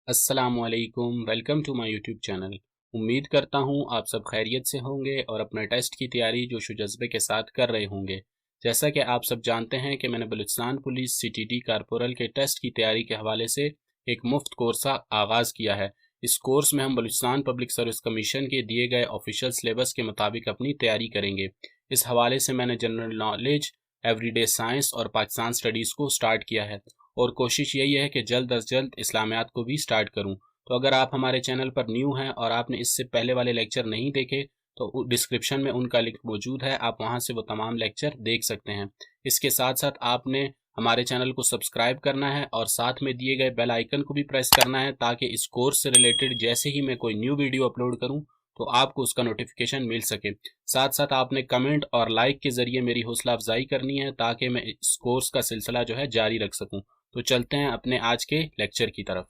अस्सलामुअलैकुम, welcome to my YouTube channel. उम्मीद करता हूँ आप सब खैरियत से होंगे और अपने टेस्ट की तैयारी जोश व जज्बे के साथ कर रहे होंगे। जैसा कि आप सब जानते हैं कि मैंने बलूचिस्तान पुलिस सीटीडी कारपोरल के टेस्ट की तैयारी के हवाले से एक मुफ्त कोर्स का आगाज़ किया है। इस कोर्स में हम बलूचिस्तान पब्लिक सर्विस कमीशन के दिए गए ऑफिशियल सिलेबस के मुताबिक अपनी तैयारी करेंगे। इस हवाले से मैंने जनरल नॉलेज, एवरीडे साइंस और पाकिस्तान स्टडीज़ को स्टार्ट किया है और कोशिश यही है कि जल्द अज जल्द इस्लामियात को भी स्टार्ट करूं। तो अगर आप हमारे चैनल पर न्यू हैं और आपने इससे पहले वाले लेक्चर नहीं देखे तो डिस्क्रिप्शन में उनका लिंक मौजूद है, आप वहां से वो तमाम लेक्चर देख सकते हैं। इसके साथ साथ आपने हमारे चैनल को सब्सक्राइब करना है और साथ में दिए गए बेल आइकन को भी प्रेस करना है ताकि इस कोर्स से रिलेटेड जैसे ही मैं कोई न्यू वीडियो अपलोड करूं तो आपको उसका नोटिफिकेशन मिल सके। साथ साथ आपने कमेंट और लाइक के जरिए मेरी हौसला अफजाई करनी है ताकि मैं इस कोर्स का सिलसिला जो है जारी रख सकूं। तो चलते हैं अपने आज के लेक्चर की तरफ।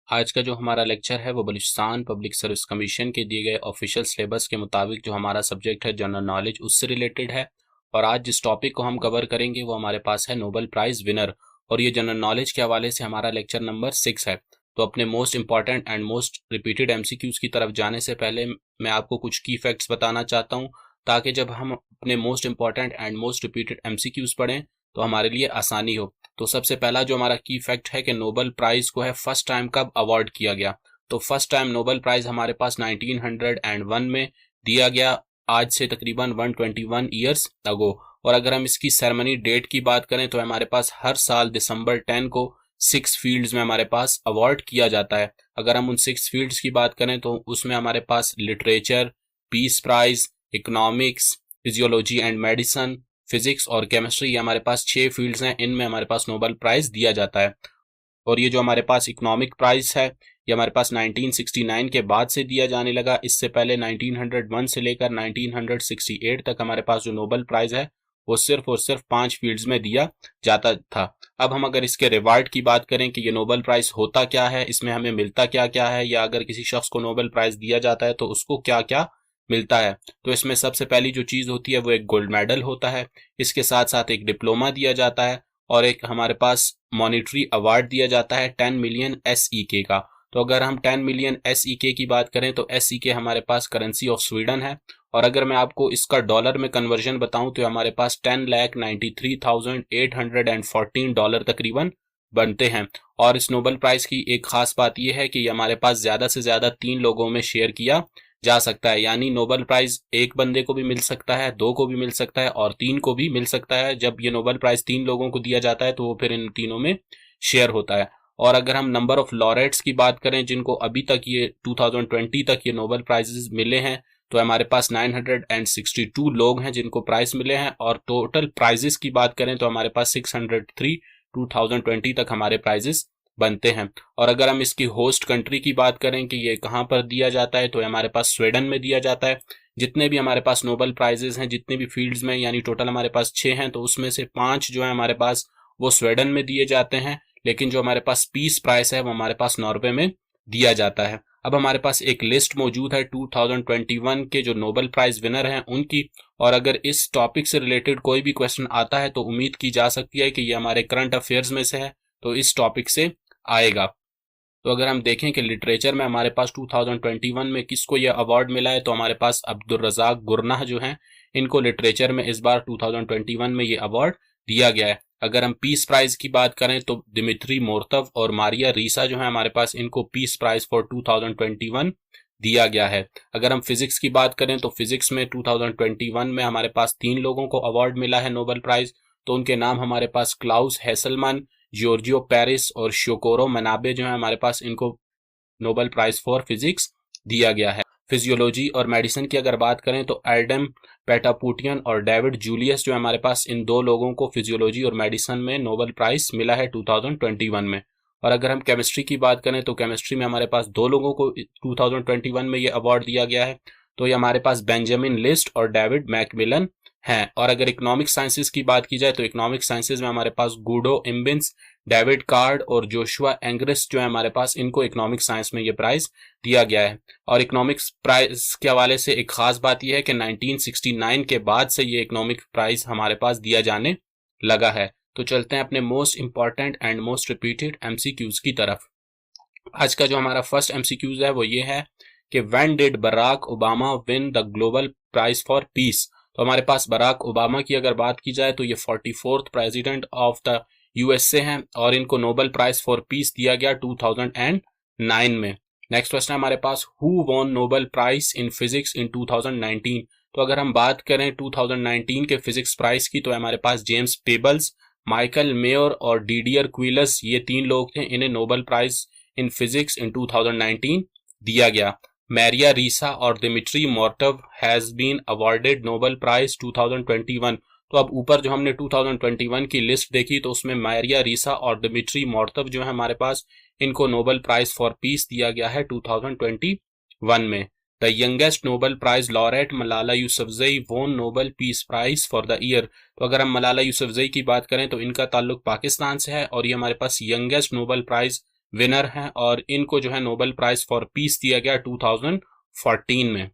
आज का जो हमारा लेक्चर है वो बलूचिस्तान पब्लिक सर्विस कमीशन के दिए गए ऑफिशियल सिलेबस के मुताबिक जो हमारा सब्जेक्ट है जनरल नॉलेज उससे रिलेटेड है। और आज जिस टॉपिक को हम कवर करेंगे वो हमारे पास है नोबेल प्राइज विनर, और ये जनरल नॉलेज के हवाले से हमारा लेक्चर नंबर 6 है। तो अपने most important and most repeated MCQs की तरफ जाने से पहले मैं आपको कुछ की फैक्ट्स बताना चाहता हूँ ताकि जब हम अपने most important and most repeated MCQs पढ़ें तो हमारे लिए आसानी हो। तो सबसे पहला जो हमारा की फैक्ट है कि नोबेल प्राइज को है फर्स्ट टाइम कब अवार्ड किया गया। तो फर्स्ट टाइम नोबेल प्राइज हमारे पास 1901 में दिया गया, आज से तकरीबन 121 ईयर्स अगो। और अगर हम इसकी सेरेमनी डेट की बात करें तो हमारे पास हर साल दिसंबर 10 को 6 फील्ड्स में हमारे पास अवार्ड किया जाता है। अगर हम उन 6 फील्ड्स की बात करें तो उसमें हमारे पास literature, peace prize, economics, physiology and medicine, physics और केमिस्ट्री, ये हमारे पास 6 फील्ड्स हैं, इनमें हमारे पास नोबेल प्राइज दिया जाता है। और ये जो हमारे पास इकोनॉमिक प्राइज है ये हमारे पास 1969 के बाद से दिया जाने लगा। इससे पहले 1901 से लेकर 1968 तक हमारे पास जो नोबेल प्राइज है वो सिर्फ और सिर्फ 5 फील्ड्स में दिया जाता था। अब हम अगर इसके रिवार्ड की बात करें कि ये नोबेल प्राइज होता क्या है, इसमें हमें मिलता क्या क्या है, या अगर किसी शख्स को नोबेल प्राइज दिया जाता है तो उसको क्या क्या मिलता है, तो इसमें सबसे पहली जो चीज होती है वो एक गोल्ड मेडल होता है। इसके साथ साथ एक डिप्लोमा दिया जाता है और एक हमारे पास मॉनिटरी अवार्ड दिया जाता है 10 मिलियन SEK का। तो अगर हम 10 मिलियन SEK की बात करें तो SEK हमारे पास करेंसी ऑफ स्वीडन है, और अगर मैं आपको इसका डॉलर में कन्वर्जन बताऊं तो हमारे पास 10,93,814 डॉलर तकरीबन बनते हैं। और इस नोबेल प्राइज की एक खास बात यह है कि ये हमारे पास ज्यादा से ज्यादा 3 लोगों में शेयर किया जा सकता है, यानी नोबेल प्राइज एक बंदे को भी मिल सकता है, 2 को भी मिल सकता है और 3 को भी मिल सकता है। जब ये नोबेल प्राइज 3 लोगों को दिया जाता है तो वो फिर इन तीनों में शेयर होता है। और अगर हम नंबर ऑफ लॉरेट्स की बात करें जिनको अभी तक ये 2020 तक ये नोबेल प्राइजेस मिले हैं तो हमारे पास 962 लोग हैं जिनको प्राइज मिले हैं, और टोटल प्राइजेस की बात करें तो हमारे पास 603 2020 तक हमारे प्राइजेस बनते हैं। और अगर हम इसकी होस्ट कंट्री की बात करें कि ये कहाँ पर दिया जाता है तो हमारे पास स्वीडन में दिया जाता है। जितने भी हमारे पास नोबेल प्राइजेस हैं जितने भी फील्ड्स में, यानी टोटल हमारे पास 6 हैं, तो उसमें से 5 जो है हमारे पास वो स्वीडन में दिए जाते हैं, लेकिन जो हमारे पास पीस प्राइज है वो हमारे पास नॉर्वे में दिया जाता है। अब हमारे पास एक लिस्ट मौजूद है 2021 के जो नोबेल प्राइज विनर हैं उनकी, और अगर इस टॉपिक से रिलेटेड कोई भी क्वेश्चन आता है तो उम्मीद की जा सकती है कि ये हमारे करंट अफेयर्स में से है, तो इस टॉपिक से आएगा। तो अगर हम देखें कि लिटरेचर में हमारे पास 2021 में किसको यह अवार्ड मिला है तो हमारे पास अब्दुल रज़ाक गुरनाह जो हैं इनको लिटरेचर में इस बार 2021 में ये अवार्ड दिया गया है। अगर हम पीस प्राइज की बात करें तो दिमित्री मोर्तव और मारिया रीसा जो है हमारे पास इनको पीस प्राइज फॉर 2021 दिया गया है। अगर हम फिजिक्स की बात करें तो फिजिक्स में 2021 में हमारे पास 3 लोगों को अवार्ड मिला है नोबेल प्राइज, तो उनके नाम हमारे पास क्लाउस हेसलमैन, जॉर्जियो पेरिस और शोकोरो मनाबे जो है हमारे पास इनको नोबेल प्राइज फॉर फिजिक्स दिया गया है। फिजियोलॉजी और मेडिसिन की अगर बात करें तो एडम पेटापुटियन और डेविड जूलियस जो है हमारे पास इन 2 लोगों को फिजियोलॉजी और मेडिसिन में नोबेल प्राइज मिला है 2021 में। और अगर हम केमिस्ट्री की बात करें तो केमिस्ट्री में हमारे पास 2 लोगों को 2021 में ये अवार्ड दिया गया है, तो ये हमारे पास बेंजामिन लिस्ट और डेविड मैकमिलन हैं। और अगर इकोनॉमिक साइंसेज की बात की जाए तो इकोनॉमिक साइंसेज में हमारे पास गुडो इम्बिन्स, डेविड कार्ड और जोशुआ एंग्रेस जो है हमारे पास इनको इकोनॉमिक साइंस में ये प्राइज दिया गया है। और इकोनॉमिक्स प्राइज के हवाले से एक खास बात यह है कि 1969 के बाद से ये इकोनॉमिक प्राइज हमारे पास दिया जाने लगा है। तो चलते हैं अपने most important and most repeated MCQs की तरफ। आज का जो हमारा फर्स्ट एमसीक्यूज है वो ये है कि when did Barack Obama win the global prize for peace. तो हमारे पास बराक ओबामा की अगर बात की जाए तो ये 44th president of the USA हैं और इनको नोबेल प्राइज फॉर पीस दिया गया 2009 में। नेक्स्ट क्वेश्चन हमारे पास who won Nobel prize in physics in 2019। तो अगर हम बात करें 2019 के फिजिक्स प्राइज की तो हमारे पास जेम्स पेबल्स, माइकल मेयर और डीडियर क्विलस, ये 3 लोग थे, इन्हें Nobel prize in physics in 2019 दिया गया। मैरिया रीसा और Dmitry Muratov has been awarded Nobel prize 2021। तो अब ऊपर जो हमने 2021 की लिस्ट देखी तो उसमें मैरिया रीसा और दिमित्री मोर्टव जो है हमारे पास, इनको नोबेल प्राइज फॉर पीस दिया गया है 2021 में। The youngest Nobel prize laureate Malala Yousafzai won Nobel peace prize for the year. तो अगर हम मलाला यूसुफजई की बात करें तो इनका ताल्लुक पाकिस्तान से है और ये हमारे पास यंगेस्ट नोबेल प्राइज विनर हैं और इनको जो है नोबेल प्राइज फॉर पीस दिया गया 2014 में।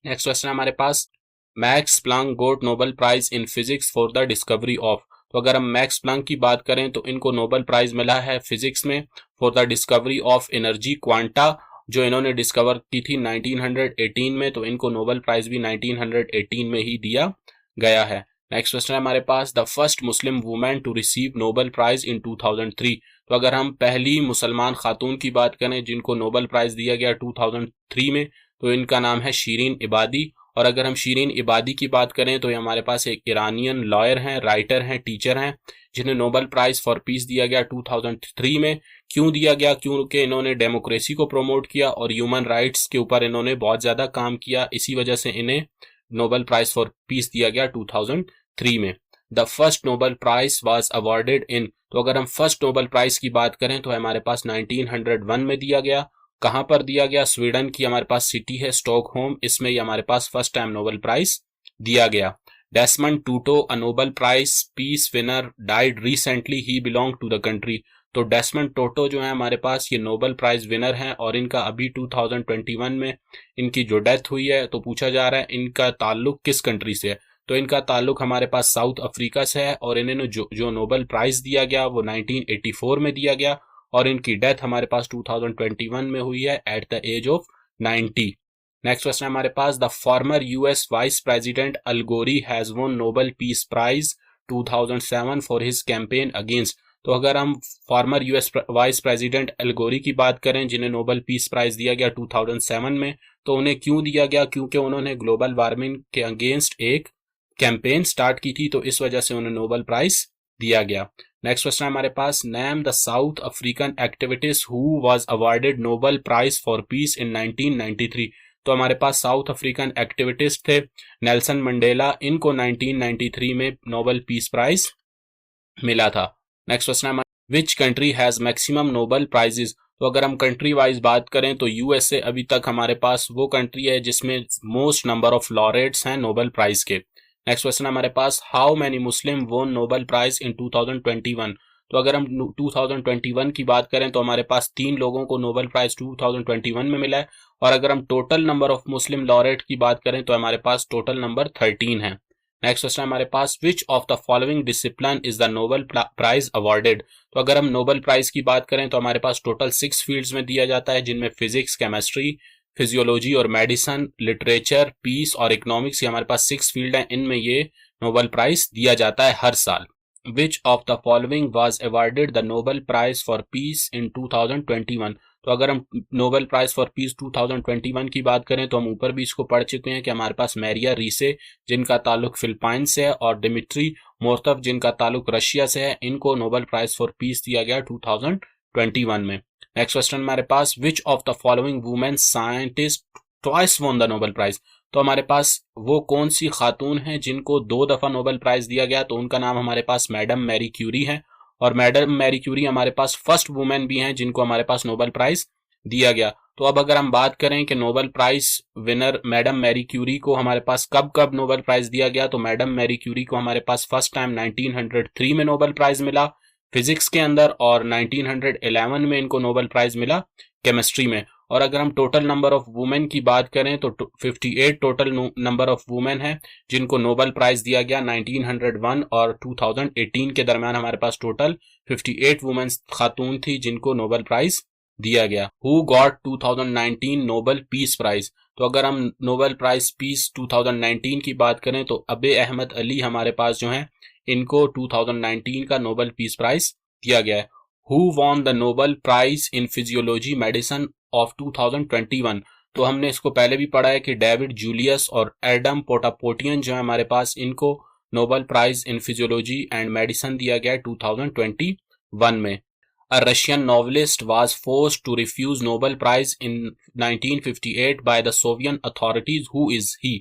नेक्स्ट क्वेश्चन हमारे पास Max Planck got Nobel prize in physics for the discovery of. तो अगर हम मैक्स प्लैंक की बात करें तो इनको नोबेल प्राइज मिला है फिजिक्स में for the discovery of energy quanta, जो इन्होंने डिस्कवर की थी 1918 में, तो इनको नोबेल प्राइज भी 1918 में ही दिया गया है। नेक्स्ट क्वेश्चन है हमारे पास the first Muslim women to receive Nobel prize in 2003। तो अगर हम पहली मुसलमान खातून की बात करें जिनको नोबेल प्राइज दिया गया 2003 में, तो इनका नाम है शिरीन इबादी। और अगर हम शिरीन इबादी की बात करें तो ये हमारे पास एक ईरानियन लॉयर हैं, राइटर हैं, टीचर हैं, जिन्हें नोबेल प्राइज फॉर पीस दिया गया 2003 में। क्यों दिया गया? क्योंकि इन्होंने डेमोक्रेसी को प्रमोट किया और ह्यूमन राइट्स के ऊपर इन्होंने बहुत ज्यादा काम किया, इसी वजह से इन्हें नोबेल प्राइज फॉर पीस दिया गया 2003 में। The first Nobel prize was awarded in. तो अगर हम फर्स्ट नोबेल प्राइज की बात करें तो हमारे पास 1901 में दिया गया। कहां पर दिया गया? स्वीडन की हमारे पास सिटी है स्टॉकहोम, इसमें ही हमारे पास फर्स्ट टाइम नोबेल प्राइज दिया गया। Desmond Tutu a Nobel prize peace winner died recently, he belong to the country. तो डेसमंड टोटो जो है हमारे पास ये नोबेल प्राइज विनर हैं और इनका अभी 2021 में इनकी जो डेथ हुई है, तो पूछा जा रहा है इनका ताल्लुक किस कंट्री से है। तो इनका ताल्लुक हमारे पास साउथ अफ्रीका से है और इन्हें जो नोबेल प्राइज दिया गया वो 1984 में दिया गया और इनकी डेथ हमारे पास 2021 में हुई है at the age of 90। Next question हमारे पास the former US vice president Al Gore has won Nobel peace prize 2007 for his campaign against. तो अगर हम former US vice president Al Gore की बात करें जिन्हें नोबेल पीस प्राइज दिया गया 2007 में, तो उन्हें क्यों दिया गया? क्योंकि उन्होंने ग्लोबल वार्मिंग के अगेंस्ट एक कैंपेन स्टार्ट की थी, तो इस वजह से उन्हें नोबेल प्राइज दिया गया। नेक्स्ट क्वेश्चन हमारे पास name the South African activist who was awarded Nobel prize for peace in 1993। तो हमारे पास साउथ अफ्रीकन एक्टिविस्ट थे नेल्सन मंडेला, इनको 1993 में नोबेल पीस प्राइज मिला था। नेक्स्ट क्वेश्चन है which country has maximum Nobel prizes. तो अगर हम कंट्री वाइज बात करें तो यूएसए अभी तक हमारे पास वो कंट्री है जिसमें मोस्ट नंबर ऑफ लॉरेट्स हैं नोबेल प्राइज के। नेक्स्ट क्वेश्चन हमारे पास हाउ मैनी मुस्लिम वोन नोबेल प्राइज इन 2021। तो अगर हम 2021 की बात करें तो हमारे पास 3 लोगों को नोबेल प्राइज 2021 में मिला है और अगर हम total number of Muslim laureate की बात करें तो हमारे पास टोटल नंबर 13 है। नेक्स्ट क्वेश्चन हमारे पास which of the following discipline is the Nobel prize awarded. तो अगर हम नोबेल प्राइज की बात करें तो हमारे पास टोटल 6 फील्ड्स में दिया जाता है, जिनमें फिजिक्स, केमिस्ट्री, फिजियोलॉजी और मेडिसिन, लिटरेचर, पीस और इकोनॉमिक्स, ये हमारे पास 6 फील्ड हैं, इनमें ये नोबेल प्राइज दिया जाता है हर साल। Which of the following was awarded the Nobel prize for peace in 2021। तो अगर हम नोबेल प्राइज फॉर पीस 2021 की बात करें तो हम ऊपर भी इसको पढ़ चुके हैं कि हमारे पास मैरिया रीसे जिनका ताल्लुक फिलिपाइन से है और दिमित्री मोर्तव जिनका ताल्लुक रशिया से है, इनको नोबेल प्राइज फॉर पीस दिया गया 2021 में। नेक्स्ट क्वेश्चन हमारे पास which of the following women scientist twice won the Nobel prize. तो हमारे पास वो कौन सी खातून हैं जिनको 2 दफा नोबेल प्राइज दिया गया, तो उनका नाम हमारे पास मैडम मैरी क्यूरी है और मैडम मैरी क्यूरी हमारे पास फर्स्ट वुमेन भी हैं जिनको हमारे पास नोबेल प्राइज दिया गया। तो अब अगर हम बात करें कि Nobel prize winner madam Marie Curie को हमारे पास कब कब नोबेल प्राइज दिया गया, तो मैडम मैरी क्यूरी को हमारे पास फर्स्ट टाइम 1903 में नोबेल प्राइज मिला फिजिक्स के अंदर और 1911 में इनको नोबेल प्राइज मिला केमिस्ट्री में। और अगर हम टोटल नंबर ऑफ वुमेन की बात करें तो 58 टोटल नंबर ऑफ वुमेन है जिनको नोबेल प्राइज दिया गया 1901 और 2018 के दरमियान हमारे पास टोटल 58 वुमेन खातून थी जिनको नोबेल प्राइज दिया गया। Who got 2019 Nobel peace prize. तो अगर हम नोबेल प्राइज पीस 2019 की बात करें तो अबे अहमद अली हमारे पास जो हैं, इनको 2019 का नोबेल पीस प्राइज दिया गया है। Who won the Nobel prize in physiology medicine of 2021। तो हमने इसको पहले भी पढ़ा है कि डेविड जूलियस और एडम पोटापोटियन जो है हमारे पास, इनको Nobel prize in physiology and medicine दिया गया है 2021 में। A Russian novelist was forced to refuse Nobel Prize in 1958 by the Soviet authorities. Who is he?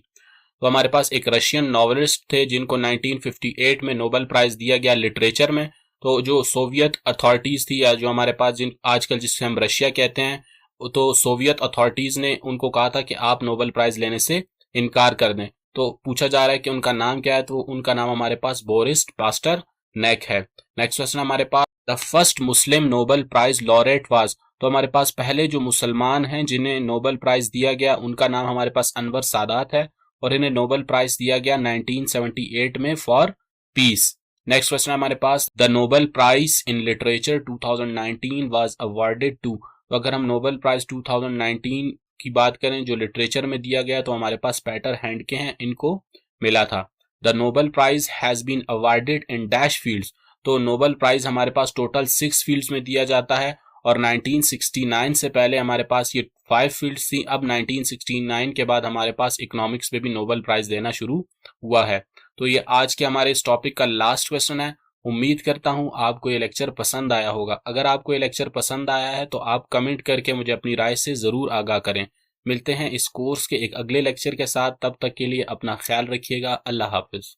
तो हमारे पास एक रशियन नॉवलिस्ट थे जिनको 1958 में नोबेल प्राइज दिया गया लिटरेचर में। तो जो सोवियत अथॉरिटीज थी, या जो हमारे पास जिन आजकल जिससे हम रशिया कहते हैं, तो सोवियत अथॉरिटीज ने उनको कहा था कि आप नोबेल प्राइज लेने से इनकार कर दें। तो पूछा जा रहा है कि उनका नाम क्या है, तो उनका नाम हमारे पास बोरिस पास्टरनैक है। नेक्स्ट क्वेश्चन हमारे पास, the first Muslim Nobel prize laureate was. तो हमारे पास पहले जो मुसलमान हैं जिन्हें नोबेल प्राइज दिया गया, उनका नाम हमारे पास अनवर सादात है और इन्हें नोबेल प्राइज दिया गया 1978 में फॉर पीस। नेक्स्ट क्वेश्चन हमारे पास, the Nobel prize in literature 2019 was awarded to. तो अगर हम नोबेल प्राइज 2019 की बात करें जो लिटरेचर में दिया गया, तो हमारे पास पैटर हैंडके हैं, इनको मिला था। The Nobel prize has been awarded in dash fields. तो नोबेल प्राइज हमारे पास टोटल 6 फील्ड्स में दिया जाता है और 1969 से पहले हमारे पास ये 5 फील्ड्स थी। अब 1969 के बाद हमारे पास इकोनॉमिक्स में भी नोबेल प्राइज देना शुरू हुआ है। तो ये आज के हमारे इस टॉपिक का लास्ट क्वेश्चन है। उम्मीद करता हूं आपको ये लेक्चर पसंद आया होगा। अगर आपको ये लेक्चर पसंद आया है तो आप कमेंट करके मुझे अपनी राय से जरूर आगाह करें। मिलते हैं इस कोर्स के एक अगले लेक्चर के साथ, तब तक के लिए अपना ख्याल रखिएगा। अल्लाह हाफिज।